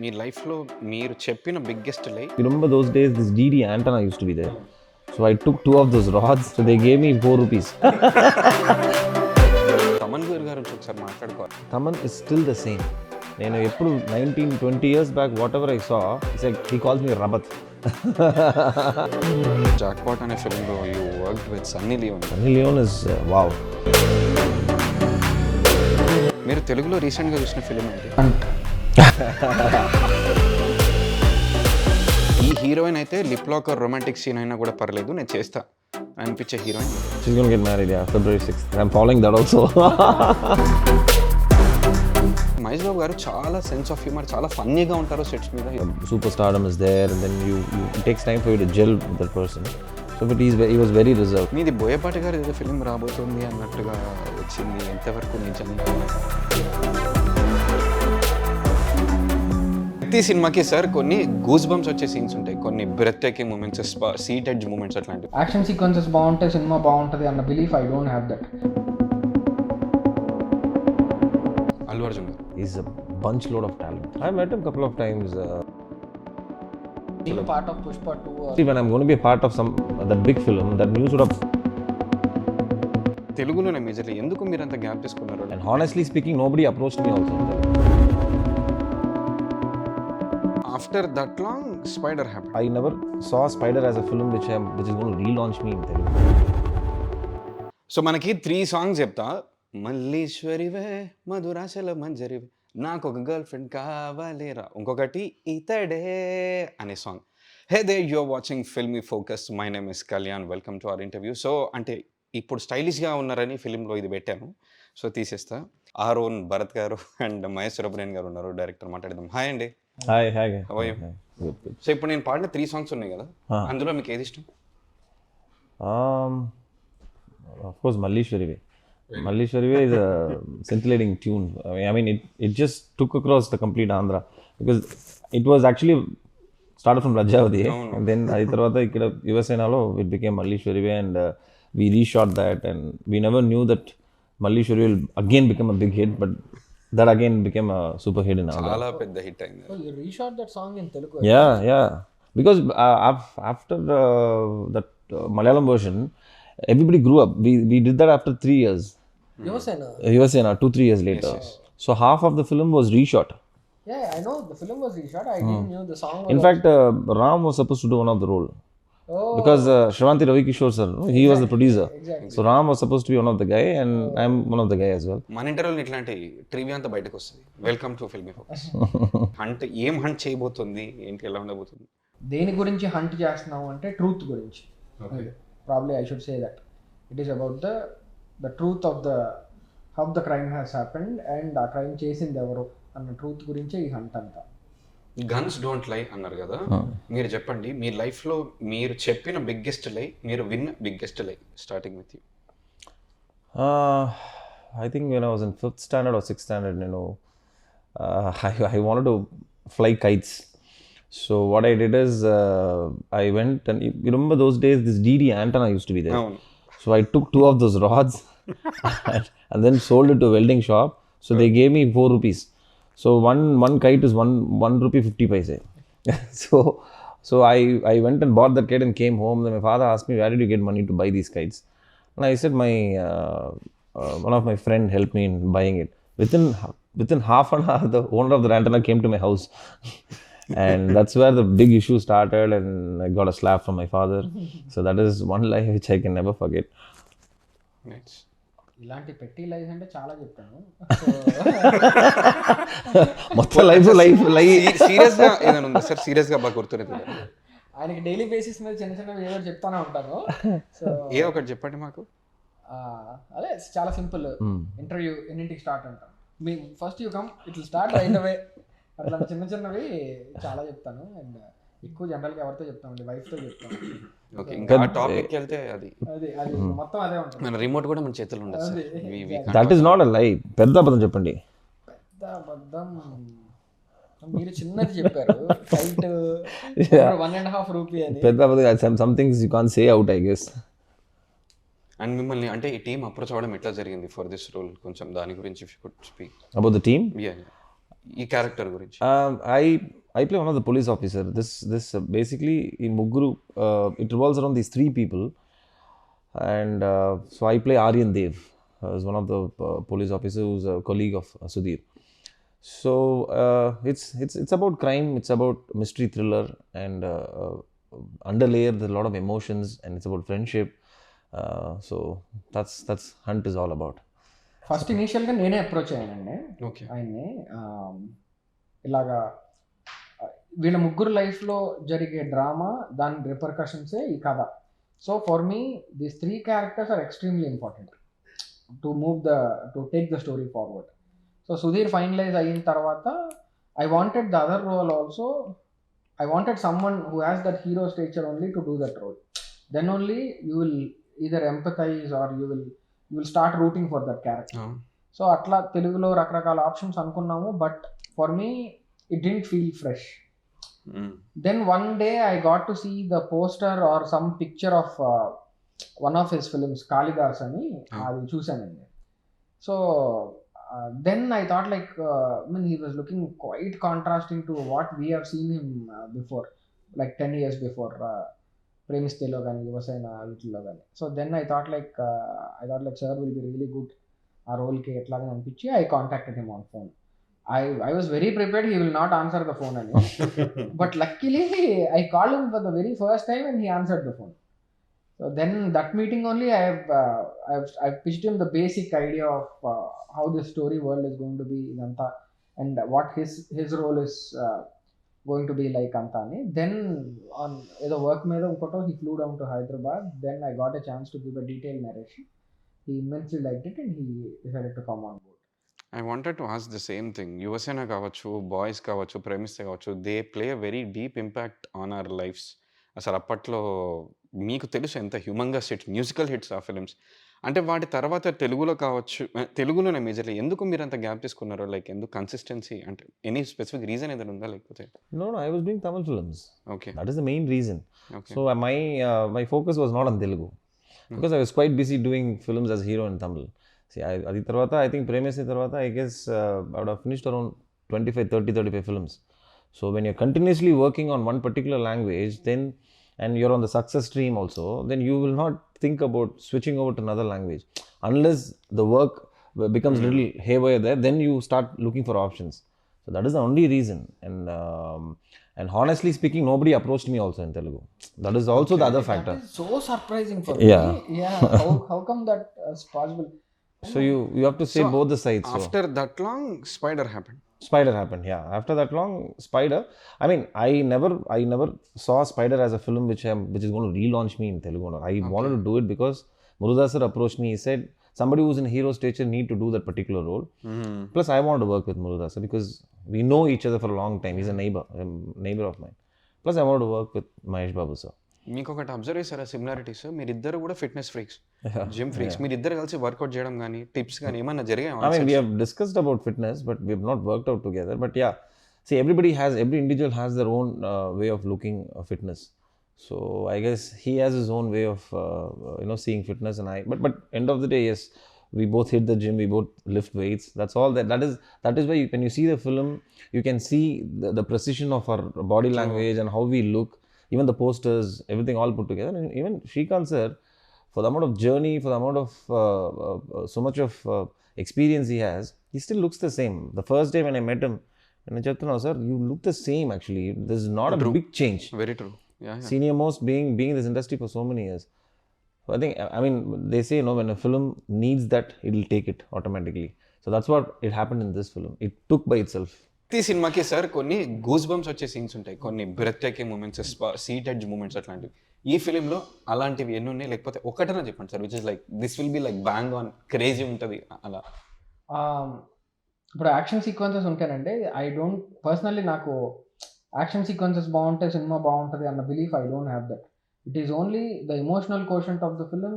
మీ లైఫ్‌లో మీరు చెప్పిన బిగ్గెస్ట్ లై You remember those days, this DD antenna used to be there. So I took 2 of those rods, so they gave me 4 rupees. Thaman గారి గురించి ఒకసారి మాట్లాడుకోవాలి. Thaman is still the same. నేను ఎప్పుడు 19-20 years back, whatever I saw, he calls me Rabat. Jackpot అనే ఫిల్మ్‌లో you worked with Sunny Leone. Sunny Leone is wow. మీరు తెలుగులో రీసెంట్‌గా చూసిన ఫిల్మ్ ఏంటి? ఈ హీరోయిన్ అయితే లిప్ లాక్ రొమాంటిక్ సీన్ అయినా కూడా పర్లేదు నేను చేస్తా అనిపించే heroine. She's going to get married, yeah, February 6th. I'm following that also. Mahesh Babu గారు చాలా సెన్స్ ఆఫ్ హ్యూమర్, చాలా ఫన్నీగా ఉంటారు సెట్స్ మీద. Superstardom is there, and then it takes time for you to gel with that person. So but he was very reserved. మీది బోయపాటి గారు ఏదో film రాబోతుంది అన్నట్టుగా వచ్చింది, ఎంతవరకు నిజం? ప్రతి సినిమాకి సార్ కొన్ని గూస్ బంప్స్ వచ్చే సీన్స్ ఉంటాయి, కొన్ని breath taking moments, seat edge moments అట్లాంటివి. యాక్షన్ సీక్వెన్సెస్ బాగుంటాయి, సినిమా బాగుంటుంది అన్న belief I don't have that. Allu Arjun గారు He's a bunch load of talent. I met him a couple of times. Being part of Pushpa 2 or See, when I'm going to be a part of that big film, that news would have. తెలుగులోనే majorly ఎందుకు మీరు అంత gap తీసుకున్నారు? And honestly speaking, nobody approached me also. After that long spider happen. I never saw Spider as a film which is going to relaunch me in Telugu. So మనకి 3 songs చెప్తా. మల్లీశ్వరివే మధురాశల మంజరివే నాకు ఒక girl friend కావాలేరా, ఇంకొకటి ఇతడే అనే song. Hey there you are watching Filmy Focus, my name is Kalyan, welcome to our interview. So అంటే ఇప్పుడు స్టైలిష్గా ఉన్నారని ఫిల్మ్లో ఇది పెట్టాను, సో తీసేస్తా. ఆరోన్ భరత్ గారు అండ్ మహేష్ గారు ఉన్నారు, డైరెక్టర్. మాట్లాడదాం. హాయ్ అండి. Hi. How are you? Good. So ఇప్పుడు నేను పాడిన 3 సాంగ్స్ ఉన్నాయి కదా, అందులో మీకు ఏది ఇష్టం? Of course, Mallishwarive. Mallishwarive is a scintillating tune. I mean, it just took across the complete Andhra because it was actually started from Rajavati, and then adi tarvata ikkada Yuvasenalo it became Mallishwarive, and we reshot that, and we never knew that Mallishwarive will again become a big hit, but that again became a super hit in Andhra. చాలా పెద్ద hit అయింది. so you reshot that song in Telugu. Yeah. Because after that Malayalam version, everybody grew up. We did that after 3 years. Yuvasena 2-3 years later. Yes. So half of the film was reshot. Yeah, I know the film was reshot. I didn't know the song was In fact, Ram was supposed to do one of the role. Oh. Because Shravanti Ravi Kishore sir, he was the producer. Exactly. So Ram was supposed to be one of the guy, and I'm one of the guy as well. మన ఇంటర్వ్యూలో ఇట్లాంటి trivia అంతా బయటకు వస్తుంది. Welcome to filmy focus. Hunt ఏం hunt చేయబోతుంది, ఏంటి, ఎలా ఉండబోతుంది? దేని గురించి హంట్ చేస్తున్నావు అంటే ట్రూత్ గురించి. Probably I should say that it is about the truth of the how the crime has happened and ఆ క్రైమ్ చేసింది ఎవరు అన్న ట్రూత్ గురించే ఈ హంట్ అంతా. గన్స్ డోంట్ లై అన్నారు కదా, మీరు చెప్పండి మీ లైఫ్లో మీరు చెప్పిన బిగ్గెస్ట్ లై, మీరు విన్న బిగ్గెస్ట్ లై, starting with you. I think when I was in 5th standard or 6th standard, I wanted to fly kites. So what I did is I went, and you remember those days, this DD antenna used to be there. అవును. So I took 2 of those rods and then sold it to a welding shop. So they gave me 4 rupees. So one kite is 1 rupee 50 paise. So I went and bought that kite and came home. Then my father asked me, where did you get money to buy these kites? And I said my one of my friend helped me in buying it. Within half an hour, the owner of the antenna came to my house. And that's where the big issue started, and I got a slap from my father. So that is one lie which I can never forget. Nice. ఇలాంటి పెట్టి life అంటే చాలా చెప్తాను. మొత్తం life serious గా ఏదైనా ఉందా sir? Serious గా బాగా గుర్తున్నది ఆయనకి డైలీ బేసిస్ మీద చిన్న చిన్న ఏదో చెప్తానే ఉంటాను. సో ఏ ఒకటి చెప్పండి మాకు. అదే చాలా సింపుల్. ఇంటర్వ్యూ ఎన్నింటికి స్టార్ట్ అంటాం, మీ first you come it will start right away. అట్లా చిన్న చిన్నవి చాలా చెప్తాను. అండ్ ఎక్కువ జనరల్గా ఎవరితో చెప్తామండి, వైఫ్తో చెప్తాను. ఓకే, ఇంకా ఆ టాపిక్ వెళ్తే అది మొత్తం అదే ఉంటుంది. మన రిమోట్ కూడా మన చేతుల్లో ఉండదు sir. That is not a లై. పెద్ద అబద్ధం చెప్పండి. పెద్ద అబద్ధం మీరు చిన్నది చెప్పారు, ఫైట్ 1.5 రూపీ అని. పెద్ద అబద్ధం, some things you can't say out, I guess. And మిమ్మల్ని అంటే ఈ టీం అప్రోచ్ అవ్వడం ఎట్లా జరిగింది ఫర్ దిస్ రోల్, కొంచెం దాని గురించి if you could speak about the team. Yeah ఈ క్యారెక్టర్ గురించి? I play one of the police officer. This basically in Mugguru, it revolves around these three people, and so I play Aryan Dev, as one of the police officer who's a colleague of Sudhir. So it's about crime, it's about mystery thriller, and underlayer there's a lot of emotions, and it's about friendship. So that's Hunt is all about. First ఇనీషియల్గా నేనే approach అయ్యానండి okay. ఆయన్ని. ఇలాగా వీళ్ళ ముగ్గురు లైఫ్లో జరిగే drama, దాని రిపర్కషన్సే ఈ కథ. So for me these 3 characters are extremely important to take the story forward. So Sudheer finalise అయిన తర్వాత I wanted the other role also. I wanted someone who has that hero stature only to do that role. Then only you will either empathise or you will start rooting for that character. So అట్లా తెలుగులో రకరకాల options అనుకున్నాము, but for me it didn't feel fresh. Then one day I got to see the poster or some picture of one of his films, Kalidas ani, adi chusanandi. So then I thought like, I mean, he was looking quite contrasting to what we have seen him before, like 10 years before, Pressmeets lo gani, Yuvasena lo gani. So then I thought like sir will be really good aa role ki etlagani anpichi I contacted him on phone. I was very prepared he will not answer the phone ani. But luckily I called him for the very first time and he answered the phone. So then that meeting only I've pitched him the basic idea of how this story world is going to be idantha, and what his role is going to be like anta ani. Then on edo work meeda unkoto he flew down to Hyderabad. Then I got a chance to give a detailed narration. He immensely liked it and he decided to come on board. I wanted to ask the same thing. Yuvasena కావచ్చు, boys కావచ్చు, ప్రేమిస్తే కావచ్చు, they play very deep impact on our lives. అసలు అప్పట్లో మీకు తెలుసు ఎంత humongous hits, musical hits ఆ films. అంటే వాటి తర్వాత తెలుగులో కావచ్చు, తెలుగులోనే మేజర్లీ ఎందుకు మీరు అంత గ్యాప్ తీసుకున్నారు? లైక్ ఎందుకు కన్సిస్టెన్సీ అంటే ఎనీ స్పెసిఫిక్ రీజన్ ఏదైనా ఉందా లేకపోతే? No, I was doing Tamil films. Okay. That is the main reason. Okay. So my focus was not on Telugu, because I was quite busy doing films as hero in Tamil. See, adi tarvata I think Pressmeets tarvata I guess I would have finished around 35 films. So when you're continuously working on one particular language, then and you're on the success stream also, then you will not think about switching over to another language unless the work becomes little haywire there. Then you start looking for options. So that is the only reason. And honestly speaking, nobody approached me also in Telugu. That is also the other factor. That is so surprising for Yeah. me. Yeah. How come that is possible? So you have to say both the sides. So after that long spider happened. Spider happened, yeah. After that long, Spider. I mean, I never saw Spider as a film which is going to relaunch me in Telugu. I wanted to do it because Murugavel sir approached me. He said somebody who's in hero stature need to do that particular role. Plus, I wanted to work with Murugavel sir because we know each other for a long time. He's a neighbor of mine. Plus, I wanted to work with Mahesh Babu sir. మీకు ఒకటి observe చేశారా similarities? మీరిద్దరు కూడా fitness freaks, gym freaks. మీరిద్దరు కలిసి work out చేయడం కానీ tips కానీ ఏమన్నా జరిగాయి? I mean, we have discussed about fitness, but we have not worked out together. But yeah, see, every individual has their own way of looking fitness. So I guess he has his own way of seeing fitness, and but end of the day, yes, we both hit the gym, we both lift weights. That's all. That is why when you see the film, you can see the precision of our body language and how we look. Even the posters, everything all put together. And even Shrikant sir, for the amount of journey, for the amount of so much of experience he has, he still looks the same. The first day when I met him, and I said, "No, sir, you look the same actually. There's not a big change." Very true. Senior most being in this industry for so many years. So I think, I mean, they say, when a film needs that, it will take it automatically. So that's what it happened in this film. It took by itself. ప్రతి సినిమాకి sir కొన్ని goose bumps వచ్చే scenes ఉంటాయి, కొన్ని breath taking moments, seat edge moments అట్లాంటివి. ఈ ఫిలింలో అలాంటివి ఎన్ని ఉన్నాయి? లేకపోతే ఒకటనే చెప్పండి sir, which is like this will be like bang on crazy ఉంటుంది అలా. ఇప్పుడు యాక్షన్ సీక్వెన్సెస్ ఉంటానండి. ఐ డోంట్ పర్సనల్లీ, నాకు యాక్షన్ సీక్వెన్సెస్ బాగుంటే సినిమా బాగుంటుంది అన్న belief I don't have that. It is only the emotional quotient of the film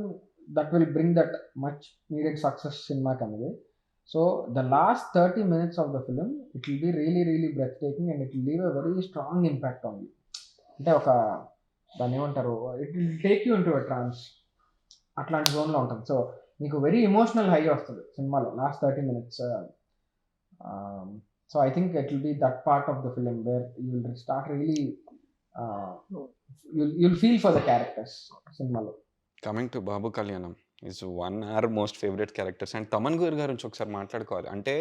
that will bring that much needed success సినిమాకి అనేది. So the last 30 minutes of the film, it will be really, really breathtaking and it will leave a very strong impact on you. అంటే ఒక దాన్ని ఏమంటారు, it will take you into a trance, అట్లాంటి జోన్లో ఉంటుంది. So మీకు very emotional high వస్తుంది సినిమాలో last 30 minutes. So I think it will be that part of the film where you will start really uh, you'll feel for the characters సినిమాలో. Coming to బాబు కళ్యాణం is one our most favourite characters. And Thaman గారి గురించి ఒకసారి మాట్లాడుకోవాలి అంటే,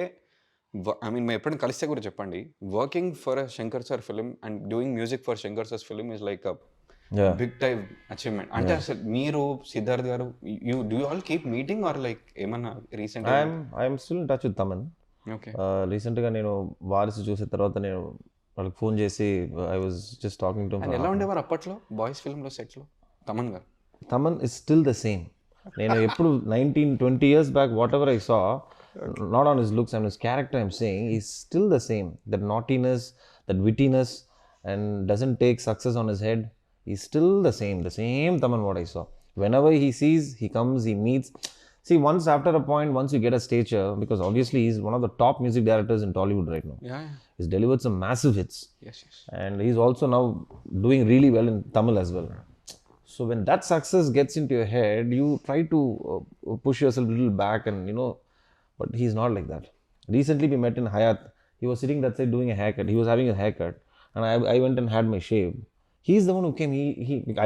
I mean మేము ఎప్పుడైనా కలిస్తే కూడా చెప్పండి, working for a Shankar sir film and doing music for Shankar sir film is like a Yeah. Big time achievement. అంటే అసలు మీరు సిద్ధార్థ్ గారు do all keep meeting or like ఏమన్నా recent? I'm still in touch with Thaman. Okay. రీసెంట్గా నేను వారిసు చూసిన తర్వాత నేను వాళ్ళకి ఫోన్ చేసి I was just talking to and ఎలా ఉండేవారు అప్పట్లో బాయ్స్ ఫిల్మ్లో సెట్లో తమన్ గారు? Thaman is still the same. నేను ఎప్పుడు 19-20 years back, whatever I saw, not on his looks and his character, I'm saying, he's still the same. That naughtiness, that wittiness, and doesn't take success on his head. He's still the same Thaman what I saw. Whenever he sees, he comes, he meets. See, once after a point, once you get a stature, because obviously he's one of the top music directors in Tollywood right now. Yeah. He's delivered some massive hits. Yes. And he's also now doing really well in Tamil as well. So when that success gets into your head, you try to push yourself a little back and, but he's not like that. Recently we met in Hayat. He was sitting that side doing a haircut. He was having a haircut and I went and had my shave. He's the one who came.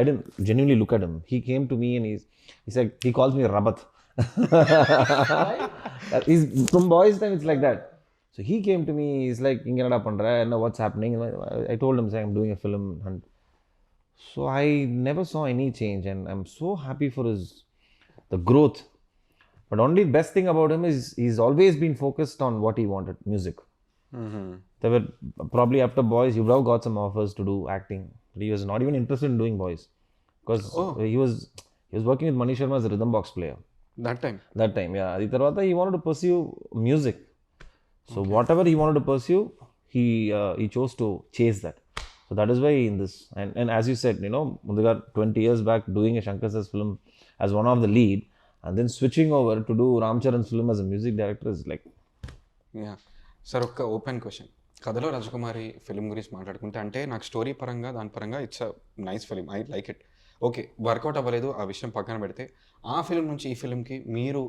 I didn't genuinely look at him. He came to me and he said, he calls me Rabat. He's from boys time, it's like that. So he came to me, he's like, Inga pandra, and what's happening? I told him, saying, I'm doing a film hunt. So I never saw any change and I'm so happy for the growth. But only best thing about him is he's always been focused on what he wanted, music. There were probably after boys, he would have got some offers to do acting. But he was not even interested in doing boys. Because he was working with Mahesh as a rhythm box player. That time, yeah. Adi tarvata he wanted to pursue music. So whatever he wanted to pursue, he chose to chase that. So that is why in this, and as you said, Munduga 20 years back doing a Shankar Sir's film as one of the lead, and then switching over to do Ram Charan's film as a music director is like... Yeah. Sir ఒక్క open question, కథలో రాజకుమారి film గురించి మాట్లాడుకుంటే, అంటే నాకు story పరంగా దాని పరంగా it's a nice film, I like it. Okay, work out అవ్వలేదు ఆ విషయం పక్కన పెడితే, ఆ ఫిలిం నుంచి ఈ ఫిలింకి మీరు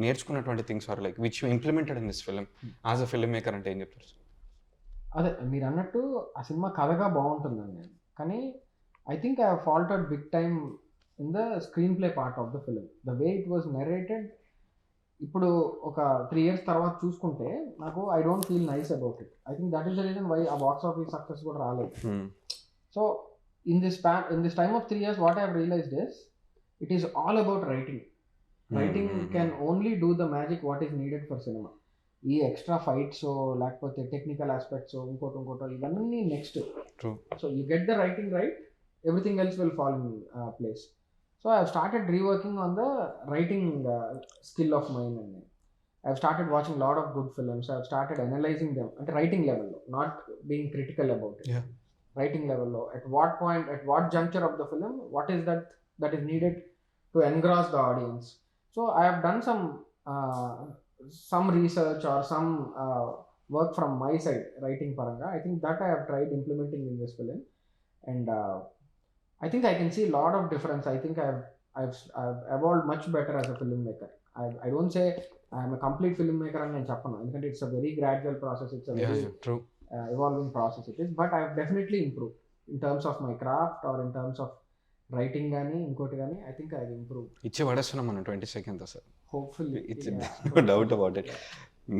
నేర్చుకున్నటువంటి things are like which you implemented in this film as a film maker అంటే ఏం చెప్తారు? అదే మీరు అన్నట్టు ఆ సినిమా కథగా బాగుంటుందండి, కానీ I think I faulted big time in the screen play part of the film. The way it was narrated ఇప్పుడు ఒక 3 years తర్వాత చూసుకుంటే నాకు I don't feel nice about it. I think that is the reason why ఆ box office success కూడా రాలేదు. So in this time of 3 years, what I have realized is it is all about writing. Writing can only do the magic what is needed for cinema. ఈ extra fights లేకపోతే technical aspects ఇంకోటి ఇవన్నీ next. So you get the writing right, everything else will fall in place. So I have started reworking on the writing skill of mind and I have started watching lot of good films. I have started analysing them, అంటే writing లెవెల్లో, not being critical about it. Writing level low, at what point, at what juncture of the film, what is that is needed to engross the audience. So I have done some research or some work from my side, writing paranga. I think that I have tried implementing in this film, and I think I can see a lot of difference. I think I've evolved much better as a filmmaker. I don't say I am a complete filmmaker and నేను చెప్పను, ఎందుకంటే it's a very gradual process. It's a very true. Evolving process it is, but I have definitely improved in terms of my craft or in terms of writing gaani inkoti gaani. I think I have improved. ఇచ్చి పడేస్తున్నాం మనం 20 seconds sir, hopefully. It's no doubt about it.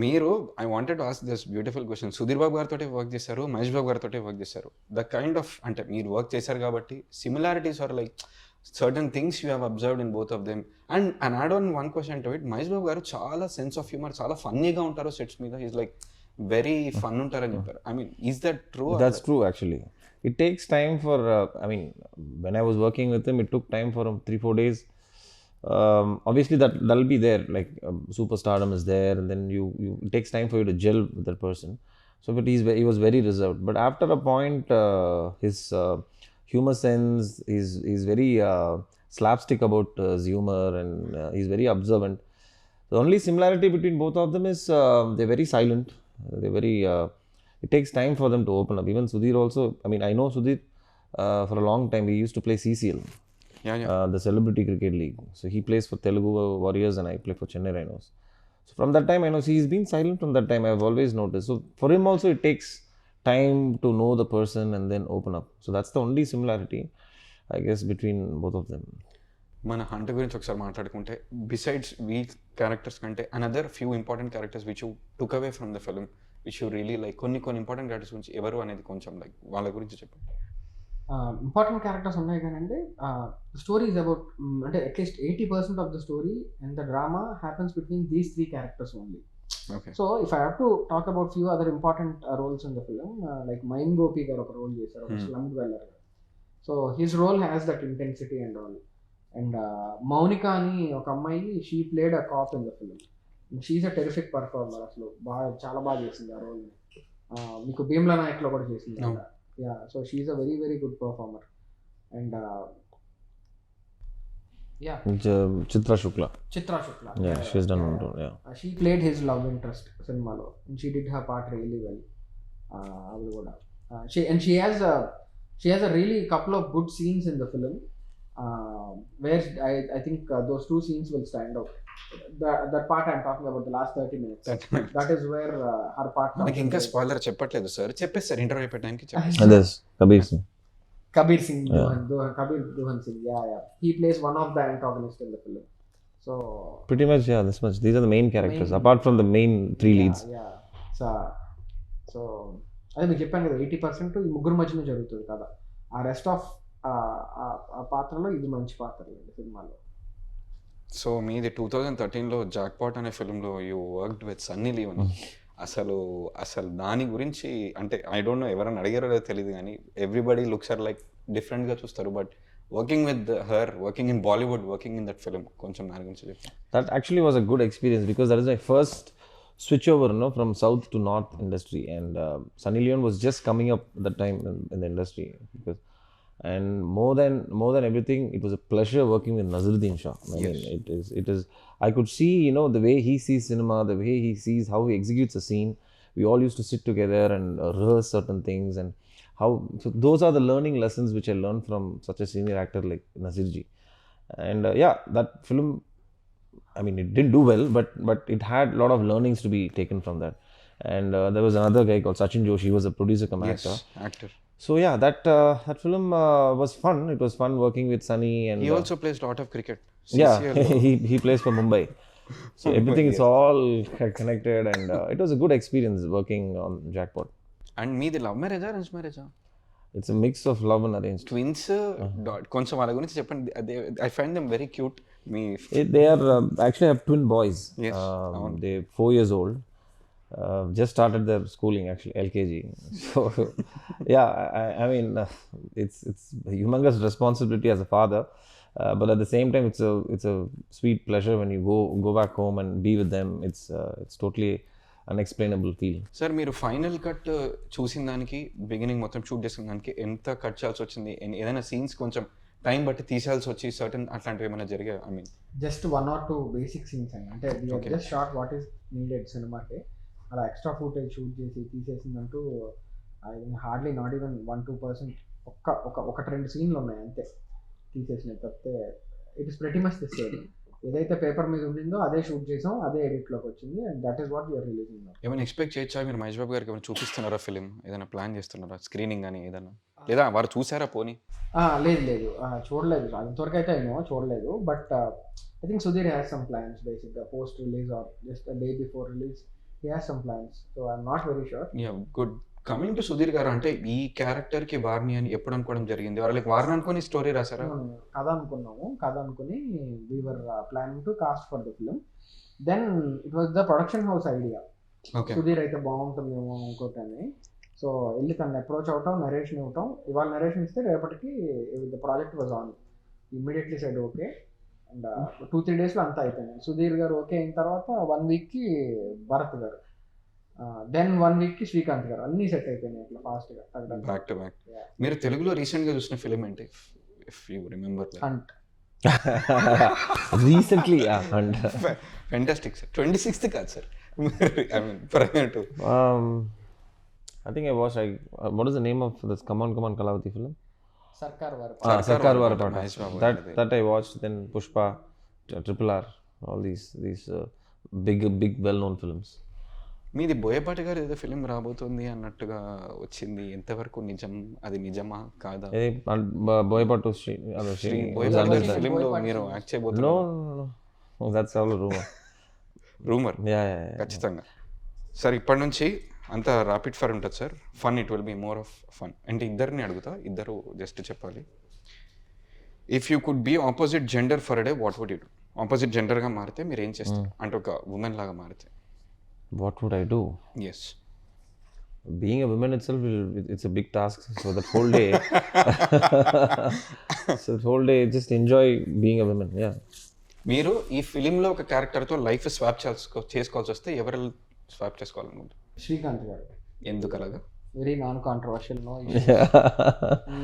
మీరు I wanted to ask this beautiful question. Sudheer Babu గారితో work చేశారు, మహేష్ బాబు గారితో work చేశారు. The kind of, అంటే మీరు work చేశారు కాబట్టి similarities are like certain things you have observed in both of them. And add on one question to it, Mahesh Babu గారు చాలా సెన్స్ ఆఫ్ హ్యూమర్, చాలా ఫన్నీగా ఉంటారు సెట్స్ మీద. ఈజ్ లైక్ వెరీ ఫన్ ఉంటారని చెప్పారు. I mean, is that true? That's true actually. It takes time for, when I was working with him, it took time for him, 3-4 days. Obviously that'll be there, like superstardom is there, and then it takes time for you to gel with that person. So but he was very reserved, but after a point his humor sense, he's very slapstick about his humor, and he's very observant. The only similarity between both of them is they're very silent. They're very it takes time for them to open up. Even Sudhir also, I know Sudhir for a long time. We used to play CCL, Yeah. the Celebrity Cricket League. So he plays for Telugu Warriors and I play for Chennai Rhinos. So from that time, I know he's been silent from that time. I've always noticed. So for him also, it takes time to know the person and then open up. So that's the only similarity, I guess, between both of them. మన hunt గురించి ఒకసారి మాట్లాడుకుంటే besides we characters కంటే another few important characters which you took away from the film which you really like కొన్ని important characters గురించి ఎవరు అనేది కొంచెం లైక్ వాళ్ళ గురించి చెప్పండి. ఇంపార్టెంట్ క్యారెక్టర్స్ ఉన్నాయి కానీ స్టోరీ ఈజ్ అబౌట్ అంటే at least 80% of the story and the drama happens between these 3 characters only. Okay. So if I have to talk about few other important roles in the film, like mine Gopi garu ఒక role చేశారు, ఒక slum dweller. So his role has that intensity and all. And Mounika అని ఒక అమ్మాయి, she played a cop in the film. She's a terrific performer. అసలు చాలా బాగా చేసింది ఆ రోల్ని. మీకు భీమ్లా నాయక్లో కూడా చేసింది. Yeah, so she's a very very good performer. And yeah, Chitra Shukla. Yeah, she's done one role. Yeah. She played his love interest సినిమాలో, and she did her part really well. ఆవిడ కూడా she has a really couple of good scenes in the film, where I think those 2 scenes will stand out. That part I'm talking about, the last 30 minutes. That is where her part. మనకి ఇంకా spoiler చెప్పట్లేదు sir, చెప్పేస్తారు interview అయిపోయే టైంకి. Others, Kabir Singh. Kabir Duhan Singh. Yeah. He plays one of the antagonists in the film. So Pretty much, yeah, this much. These are the main characters, apart from the main 3 leads. Yeah. So అదే మీకు చెప్పాను కదా, 80% ఈ ముగ్గురు మధ్యన జరుగుతుంది కదా. ఆ రెస్ట్ ఆఫ్ ఆ పాత్రలో ఇది మంచి పాత్ర సినిమాలో. సో మీది 2013లో జాక్పాట్ అనే ఫిల్మ్లో you worked with Sunny Leone. అసలు దాని గురించి అంటే ఐ డోంట్ నో ఎవరైనా అడిగారో లేదో తెలియదు కానీ ఎవ్రీబడి లుక్స్ ఆర్ లైక్ డిఫరెంట్గా చూస్తారు. But working with her, working in Bollywood, working in that film, కొంచెం దాని గురించి చెప్పండి. That actually was a good experience because that is my first switch over, from south to north industry, and Sunny Leone was just coming up at that time in the industry. And more than everything, it was a pleasure working with Naseeruddin Shah. I mean, it is I could see the way he sees cinema, the way he sees how he executes a scene. We all used to sit together and rehearse certain things, and so those are the learning lessons which I learned from such a senior actor like Naseer. And that film, I mean, it didn't do well, but it had a lot of learnings to be taken from that. And there was another guy called Sachin Joshi. He was a producer come actor. So yeah, that film was fun. It was fun working with Sunny, and He also plays a lot of cricket. yeah, he plays for Mumbai. So everything is all connected, and it was a good experience working on Jackpot. And మీది love మ్యారేజా, arrange మ్యారేజా? It's a mix of love and arranged. Twins. కొంచెం వాళ్ళ గురించి చెప్పండి. I find them very cute. They are actually have twin boys. Yes. They're 4 years old. Just started their schooling, actually LKG. So yeah, I mean, it's a humongous responsibility as a father, but at the same time, it's a sweet pleasure when you go back home and be with them. It's totally unexplainable feel. Sir, మీరు final cut చూసిన దానికి, beginning మొత్తం shoot చేసిన దానికి ఎంత cut చేయాల్సి వచ్చింది? ఏదైనా సీన్స్ కొంచెం టైం బట్టి తీసేయాల్సి వచ్చి సర్టన్ అట్లాంటివి ఏమైనా జరిగాయి? I mean just 1 or 2 basic scenes అండి. అంటే just short what is needed సినిమాకి. అలా ఎక్స్ట్రా ఫుటేజ్ షూట్ చేసి తీసేసిందంటూ హార్డ్లీ నాట్ ఈవెన్ 1-2%. ఒక 2 సీన్లు ఉన్నాయి అంతే తీసేసినవి తప్పితే. It is pretty much the same. ఏదైతే పేపర్ మీద ఉండిందో అదే షూట్ చేసాం, అదే ఎడిట్లోకి వచ్చింది, and that is what we're releasing. ఏమైనా ఎక్స్పెక్ట్ చేయొచ్చా మీరు మహేష్ బాబు గారికి? ఏమైనా చూపిస్తున్నారా ఫిలిం? ఏదైనా ప్లాన్ చేస్తున్నారా? స్క్రీనింగ్ కానీ ఏదైనా, లేదా వారు చూసారా పోనీ? లేదు, చూడలేదు. అంతవరకు అయితే ఏమో చూడలేదు. But I think Sudheer has some plans బేసిక్గా post release or just day before release. He has some plans, so I'm not very sure. Yeah, good. Coming to Sudheer గారు, అంటే ఈ క్యారెక్టర్కి వారిని అని ఎప్పుడు అనుకోవడం జరిగింది? వాళ్ళకి వారిని అనుకుని స్టోరీ రాసారా? కథ అనుకుని we were planning to cast for the film. Then it was the production house idea. Okay. Sudheer అయితే బాగుంటుందేమో అనుకోవటాన్ని. సో వెళ్ళి తను అప్రోచ్ అవటం, నరేషన్ ఇవ్వటం. ఇవాళ నరేషన్ ఇస్తే రేపటికి the project was on. Immediately side okay. And 2-3 డేస్లో అంతా అయిపోయింది. సుధీర్ గారు ఓకే అయిన తర్వాత 1 వీక్కి భరత్ గారు, దెన్ 1 వీక్కి శ్రీకాంత్ గారు, అన్నీ సెట్ అయిపోయినాయి అట్లా ఫాస్ట్గా బ్యాక్ టు బ్యాక్. మీరు తెలుగులో రీసెంట్గా చూసిన ఫిలిం ఏంటి? If you remember. Hunt. Recently, Hunt. Fantastic, sir. 26th కాదు sir, I mean primer to. I think I watched. What is the name of this Come On Kalavati film? Sarkar Varapata. That I watched. Then Pushpa, Triple R, all these big well-known films. మీది బోయపాటి గారు ఏదో film రాబోతుంది అన్నట్టుగా వచ్చింది, ఎంతవరకు నిజం, అది నిజమా కాదా? Boypattu బోయపాటి ఫిలింలో మీరు యాక్ట్ చేయబోతున్నారు? No, that's all a rumor. Rumour. Yeah. ఖచ్చితంగా సార్. ఇప్పటి నుంచి అంత ర్యాపిడ్ ఫైర్ ఉంటుంది sir. Fun, it will be more of fun. అంటే ఇద్దరిని అడుగుతా, ఇద్దరు జస్ట్ చెప్పాలి. If you could be opposite gender for day, what would you do? Opposite జెండర్గా మారితే మీరు ఏం చేస్తారు? అంటే ఒక ఉమెన్ లాగా మారితే What would I do? Yes. Being a woman itself, it's a big task. So that whole day, just enjoy being a woman. Yeah. మీరు ఈ ఫిలింలో ఒక క్యారెక్టర్తో లైఫ్ స్వాప్ చేసుకోవాల్సి వస్తే ఎవరు స్వాప్ చేసుకోవాలనుకుంటారు? శ్రీకాంత్ గారు. ఎందుకు అలాగా? Very non controversial,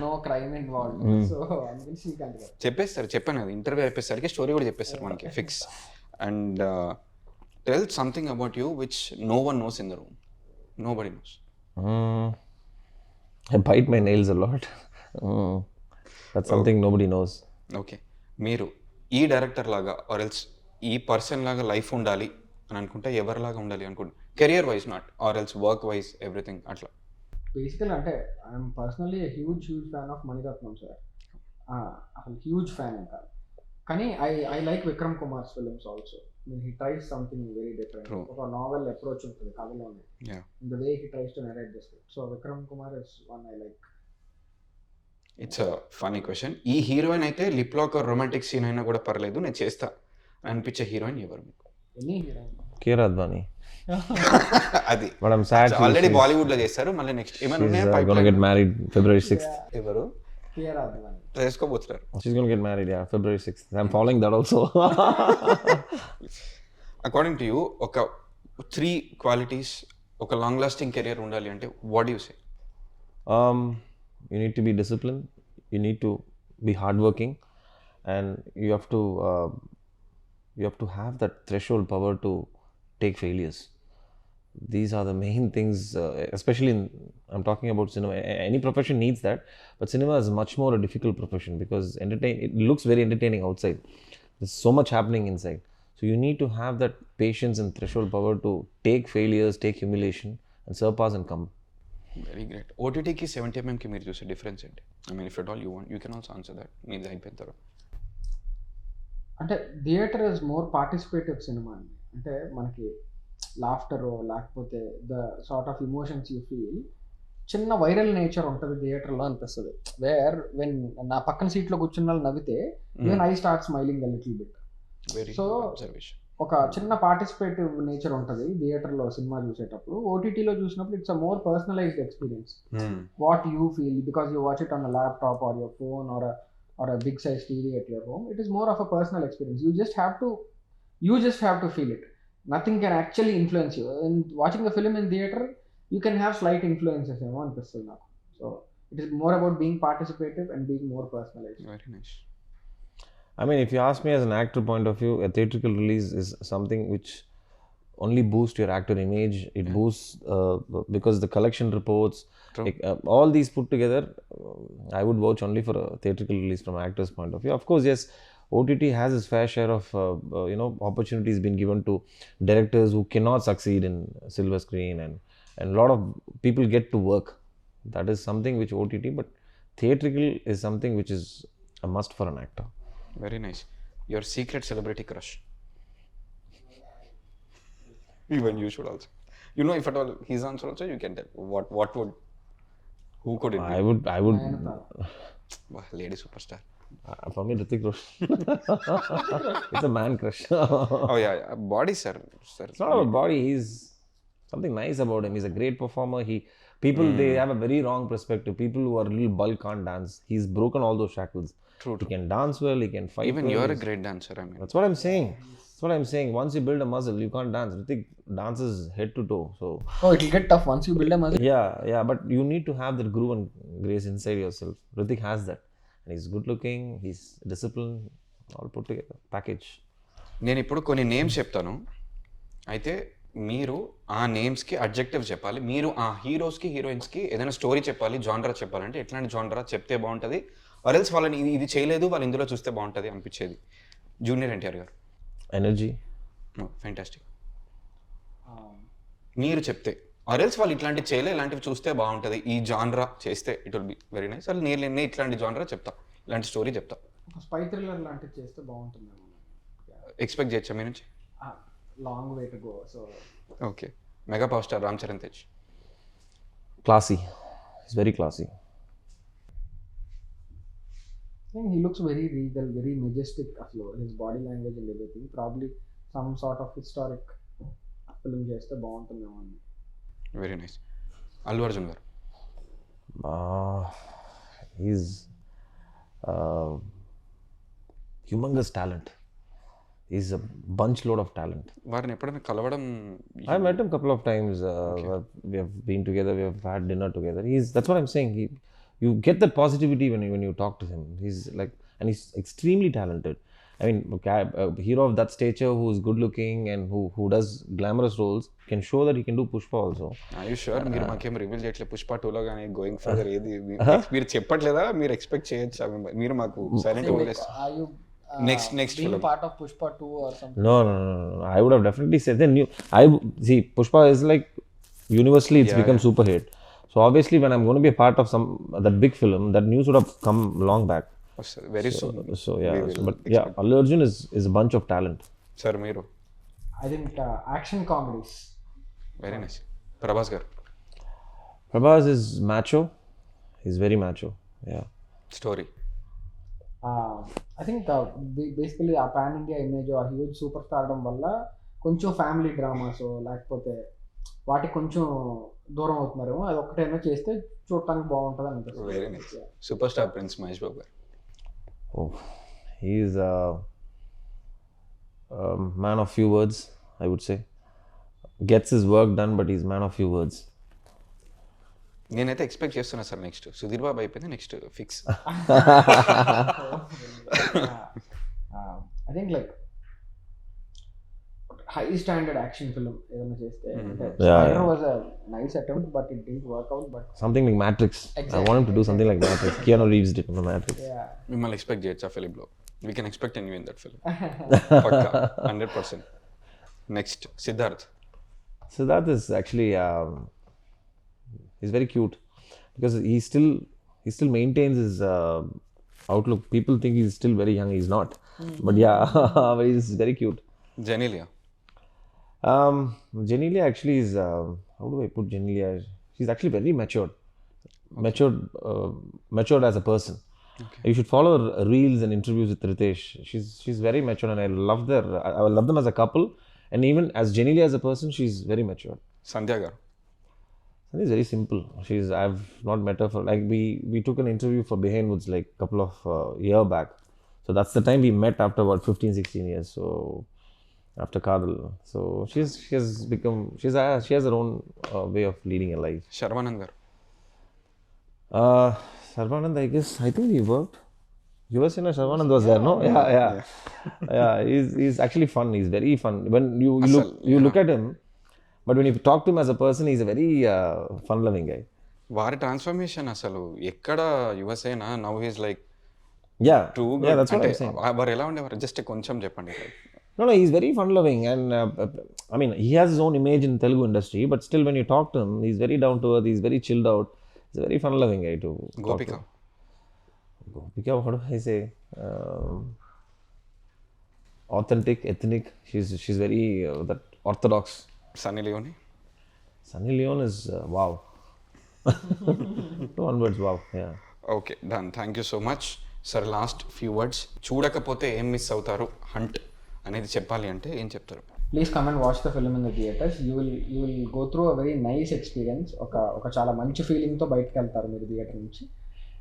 no crime involved. So అందుకని శ్రీకాంత్ గారు చెప్పాను అది ఇంటర్వ్యూ అయిపోయేసరికి స్టోరీ కూడా చెప్పేస్తారు మనకి fix. And tell something about you which no one knows in the room. Nobody knows. I bite my nails a lot. That's something nobody knows. Okay. మీరు ఈ డైరెక్టర్ లాగా ఆర్ ఎల్స్ ఈ person లాగా life ఉండాలి అని అనుకుంటే ఎవరిలాగా ఉండాలి అనుకుంటా? Career wise not, or else work wise, everything అట్లా. బేసికల్ అంటే I'm personally huge fan of Maniratnam sir. అసలు హ్యూజ్ ఫ్యాన్ ఇంకా. కానీ I like Vikram Kumar's films also. he tries something very different. ఒక నావెల్ అప్రోచ్ ఉంటుంది కథలోనే. The way he tries to narrate the script. So Vikram Kumar is one I like. It's a funny question. ఈ heroine అయితే lip lock romantic scene అయినా కూడా పర్లేదు, నేను చేస్తా అనిపించే హీరోయిన్ ఎవరు మీకు? Any heroine. Kiera Advani. అది But I'm sad. Already Bollywood లో చేస్తారు, మళ్ళీ నెక్స్ట్ ఏమైనా ఉన్నాయా? She's gonna get married February 6th. ఎవరు? Kiera Advani. చేసుకోబోతున్నారు. She's gonna get married, yeah, February 6th. I'm following that also. According to you ఒక 3 qualities ఒక long lasting career ఉండాలి అంటే what do you say? You need to be disciplined, you need to be hardworking, and you have to have that threshold power to take failures. These are the main things, especially I'm talking about cinema. Any profession needs that, but cinema is much more a difficult profession because it looks very entertaining outside. There's so much happening inside. So you need to have that patience and threshold power to take failures, take humiliation, and surpass and come. Very great. ఓటీటీకి 70mm మీరు చూసే difference ఏంటి? I mean if at all you want you can also answer that. మీది అయిపోయిన తర్వాత అంటే theatre is more participative cinema అండి. అంటే మనకి లాఫ్టర్ లేకపోతే the sort of emotions you feel చిన్న వైరల్ నేచర్ ఉంటుంది థియేటర్లో అనిపిస్తుంది. వెన్ నా పక్కన సీట్లో కూర్చున్న వాళ్ళు నవ్వితే even I start smiling a little bit. So ఒక చిన్న పార్టిసిపేటివ్ నేచర్ ఉంటుంది థియేటర్లో సినిమా చూసేటప్పుడు. ఓటీటీలో చూసినప్పుడు it's a more personalised experience. What you feel because you watch it on a laptop or your phone or a big size TV at your home. It is more of a personal experience. You just have to feel it. Nothing can actually influence you. In watching the film in theater, you can have slight influences ఏమో అనిపిస్తుంది నాకు. So it is more about being participative and being more personalized. Very nice. I mean, if you ask me as an actor point of view, a theatrical release is something which only boosts your actor image. It boosts because the collection reports, all these put together, I would vouch only for a theatrical release from an actor's point of view. Of course, yes, OTT has its fair share of opportunities being given to directors who cannot succeed in silver screen, and a lot of people get to work. That is something which OTT, but theatrical is something which is a must for an actor. Very nice. Your secret celebrity crush? Even you should also. You know, if at all his answer also, you can tell. Who could it be? I would. Lady superstar. For me, Hrithik Roshan. It's a man crush. Oh yeah. Body, sir. It's not about body. He's something nice about him. He's a great performer. They have a very wrong perspective. People who are a little bulk can't dance. He's broken all those shackles. True. He can dance well. He can fight. Even well. you're a great dancer. I mean. That's what I'm saying. Once you build a muscle, you can't dance. Hrithik dances head to toe. So. Oh, it'll get tough once you build a muscle. Yeah. But you need to have that groove and grace inside yourself. Hrithik has that. And he's good looking, he's disciplined, all put together, package. నేను ఇప్పుడు కొన్ని names చెప్తాను, అయితే మీరు ఆ నేమ్స్కి adjective చెప్పాలి. మీరు ఆ హీరోస్కి హీరోయిన్స్కి ఏదైనా స్టోరీ చెప్పాలి, జానరా చెప్పాలంటే ఎట్లాంటి జానరా చెప్తే బాగుంటుంది, ఆర్ఎల్స్ వాళ్ళని ఇది చేయలేదు వాళ్ళు ఇందులో చూస్తే బాగుంటుంది అనిపించేది. జూనియర్ ఎన్టీఆర్ గారు. ఎనర్జీ. ఫ్యాంటాస్టిక్. మీరు చెప్తే ఆరెల్స్ వాళ్ళు ఇట్లాంటివి చేయలే, ఇలాంటివి చూస్తే బాగుంటుంది, ఈ జాన్రా చేస్తే it will be very nice. అసలు నేను ఇట్లాంటి జాన్రా చెప్తా, ఇలాంటి స్టోరీ చెప్తా. ఒక స్పై థ్రిల్లర్ లాంటివి చేస్తే బాగుంటుందేమో. ఎక్స్పెక్ట్ చేయొచ్చా మీ నుంచి? Long way to go. So okay, mega power star Ram Charan Tej. Classy. He's very classy. I think he looks very regal, very majestic. Aslo his body language and everything. Probably some sort of historic film చేస్తే బాగుంటుందేమో అని. Very nice. Allu Arjun గారు. He's uh, humongous talent. He's a bunch load of talent. వారిని ఎప్పుడైనా కలవడం? I met him a couple of times. We have been together. We have had dinner together. That's what I'm saying. You get that positivity when you talk to him. He's like, and he's extremely talented. I mean, a hero of that stature who is good looking and who does glamorous roles can show that he can do Pushpa also. Are you sure? మీరు మాకేం reveal చేయట్లేదు పుష్ప 2లో కానీ going further ఏది మీరు చెప్పట్లేదా? మీరు expect చేయొచ్చా? మీరు మాకు సైలెంట్ వదిలేస్తారు. Are you Next being film. part of Pushpa 2 or something? No. I would have definitely said then. See, Pushpa is like universally it's become super hit. So obviously, when I'm going to be a part of that big film, that news would have come long back. Very soon. So yeah, Allu Arjun is a bunch of talent. Sir మీరు? I think action comedies. Very nice. Prabhas గారు. Prabhas is macho. He's very macho. Yeah. Story. I think basically ఆ pan India image, ఆ huge super stardom వల్ల కొంచెం family dramas లేకపోతే వాటికి కొంచెం దూరం అవుతున్నారేమో. అది ఒక్కటైనా చేస్తే చూడటానికి బాగుంటుంది అనిపిస్తుంది. Very nice. Super star prince Mahesh Babu గారు. Oh, he is a man of few words, I would say. Gets his work done, but he's man of few words. నేనైతే ఎక్స్పెక్ట్ చేస్తున్నా సార్ నెక్స్ట్ సుధీర్ బాబు అయిపోయింది, next fix. I think like high standard action film ఏదైనా చేస్తే. Spider was a nice attempt but it didn't work out. But Something like Matrix. I want him to do something like Matrix. Keanu Reeves did in the Matrix. yeah, మిమ్మల్ని expect చేయొచ్చా ఫిలింలో? We can expect and you in that film. పక్కా 100%. Next Siddharth. Siddharth is actually he's very cute because he still maintains his outlook. People think he's still very young. He's not, but yeah, but he's very cute. Genelia. Genelia actually is how do I put Genelia? She's actually very matured, matured as a person. Okay. You should follow her reels and interviews with Ritesh. She's very matured, and I love them as a couple, and even as Genelia as a person, she's very matured. సంధ్య గారు. Sandy is very simple. I've not met her for like we took an interview for Behind Woods like a couple of year back. So that's the time we met after about 15-16 years. So after Kadal. So she has her own way of leading a life. Sharwanand గారు. Sarvanand, I think we worked. You were saying Sarvanand was there, no? Yeah. He's actually fun. He's very fun. When you look at him, but when you talk to him as a person, he's a very fun-loving guy. వారి transformation అసలు ఎక్కడ Yuvasena now he's like Yeah, too yeah, that's what I'm saying. వారు ఎలా ఉండేవారు? Just కొంచెం చెప్పండి. No, he's very fun-loving, and I mean, he has his own image in Telugu industry, but still, when you talk to him, he's very down to earth. He's very chilled out. He's a very fun-loving guy to Gopika. talk to. Gopika, what do I say? Authentic, ethnic. She's very that orthodox. Sunny Leone. Sunny Leone is wow. One words, wow. Yeah. Okay done. Thank you so much sir. Last few words. చూడకపోతే ఏం miss అవుతారు hunt అనేది చెప్పాలి అంటే ఏం చెప్తారు? Please come and watch the film in the theatres. You will go through a very nice experience. ఒక చాలా మంచి ఫీలింగ్తో బయటకు వెళ్తారు మీరు థియేటర్ నుంచి.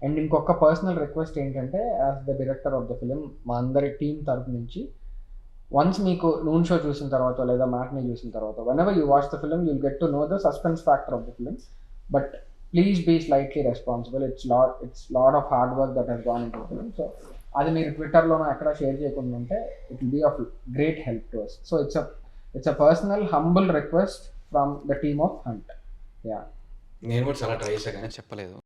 అండ్ ఇంకొక పర్సనల్ రిక్వెస్ట్ ఏంటంటే, as the director of the film, మా అందరి టీమ్ తరపు నుంచి, వన్స్ మీకు నూన్ షో చూసిన తర్వాత లేదా మ్యాట్నీ చూసిన తర్వాత, whenever you watch the film, you'll get to know the suspense factor of the film. But please be slightly responsible. It's lot of hard work that has gone into the film. So అది మీరు ట్విట్టర్లోనో ఎక్కడ share చేయకుండా ఉంటే it will be of great help to us. So it's a personal humble request from the team of Hunt. Yeah. నేను కూడా చాలా try చేశా కానీ చెప్పలేదు.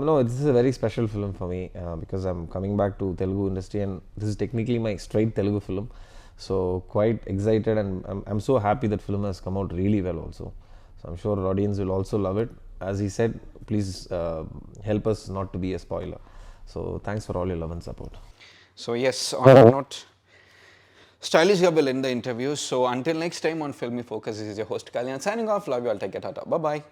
No, this is a very special film for me because I'm coming back to Telugu industry, and this is technically my straight Telugu film. So quite excited, and I'm so happy that film has come out really well also. So I'm sure audience will also love it. As he said, please help us not to be a spoiler. So thanks for all your love and support. So yes, on that note, Stylish Gab will end the interview. So until next time on Filmy Focus, this is your host Kalyan signing off. Love you all. Take care. Tata. Bye bye.